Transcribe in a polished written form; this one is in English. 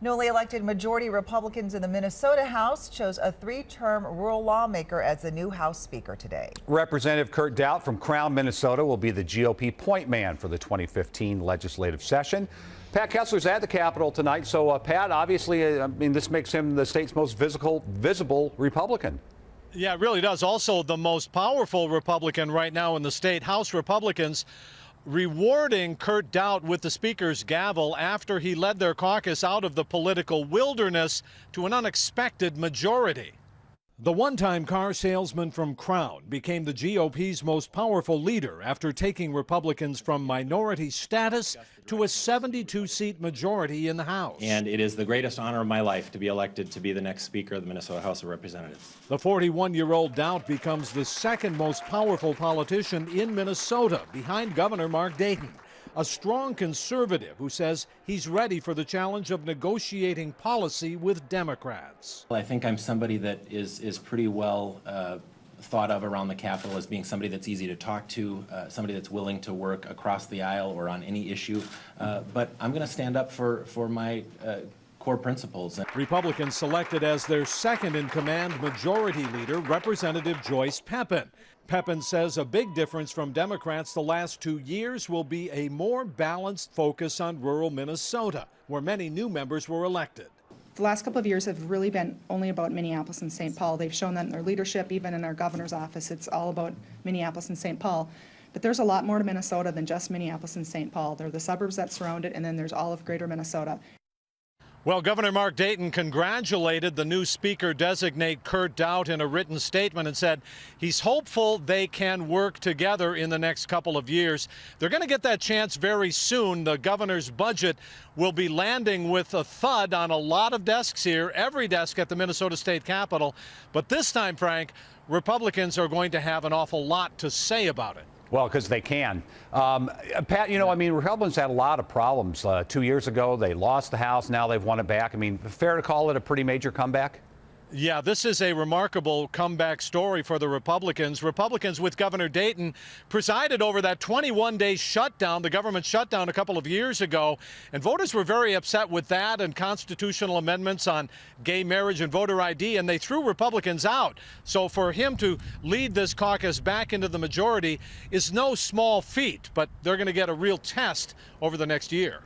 Newly elected majority Republicans in the Minnesota House chose a three-term rural lawmaker as the new House Speaker today. Representative Kurt Daudt from Crown, Minnesota will be the GOP point man for the 2015 legislative session. Pat Kessler's at the Capitol tonight. So, Pat, obviously, this makes him the state's most visible Republican. Yeah, it really does. Also, the most powerful Republican right now in the state. House Republicans rewarding Kurt Daudt with the Speaker's gavel after he led their caucus out of the political wilderness to an unexpected majority. The one-time car salesman from Crown became the GOP's most powerful leader after taking Republicans from minority status to a 72-seat majority in the House. And it is the greatest honor of my life to be elected to be the next Speaker of the Minnesota House of Representatives. The 41-year-old Daudt becomes the second most powerful politician in Minnesota, behind Governor Mark Dayton, a strong conservative who says he's ready for the challenge of negotiating policy with Democrats. I think I'm somebody that is pretty well thought of around the Capitol as being somebody that's easy to talk to, somebody that's willing to work across the aisle or on any issue. But I'm going to stand up for my core principles. Republicans selected as their second-in-command majority leader Representative Joyce Peppin. Peppin says a big difference from Democrats the last 2 years will be a more balanced focus on rural Minnesota, where many new members were elected. The last couple of years have really been only about Minneapolis and St. Paul. They've shown that in their leadership, even in their governor's office. It's all about Minneapolis and St. Paul. But there's a lot more to Minnesota than just Minneapolis and St. Paul. There are the suburbs that surround it, and then there's all of greater Minnesota. Well, Governor Mark Dayton congratulated the new Speaker-designate Kurt Daudt in a written statement and said he's hopeful they can work together in the next couple of years. They're going to get that chance very soon. The governor's budget will be landing with a thud on a lot of desks here, every desk at the Minnesota State Capitol. But this time, Frank, Republicans are going to have an awful lot to say about it. Well, because they can. Pat, Republicans had a lot of problems. 2 years ago, they lost the House. Now they've won it back. Fair to call it a pretty major comeback? Yeah, this is a remarkable comeback story for the Republicans. Republicans with Governor Dayton presided over that 21-day shutdown, the government shutdown a couple of years ago, and voters were very upset with that and constitutional amendments on gay marriage and voter ID, and they threw Republicans out. So for him to lead this caucus back into the majority is no small feat, but they're going to get a real test over the next year.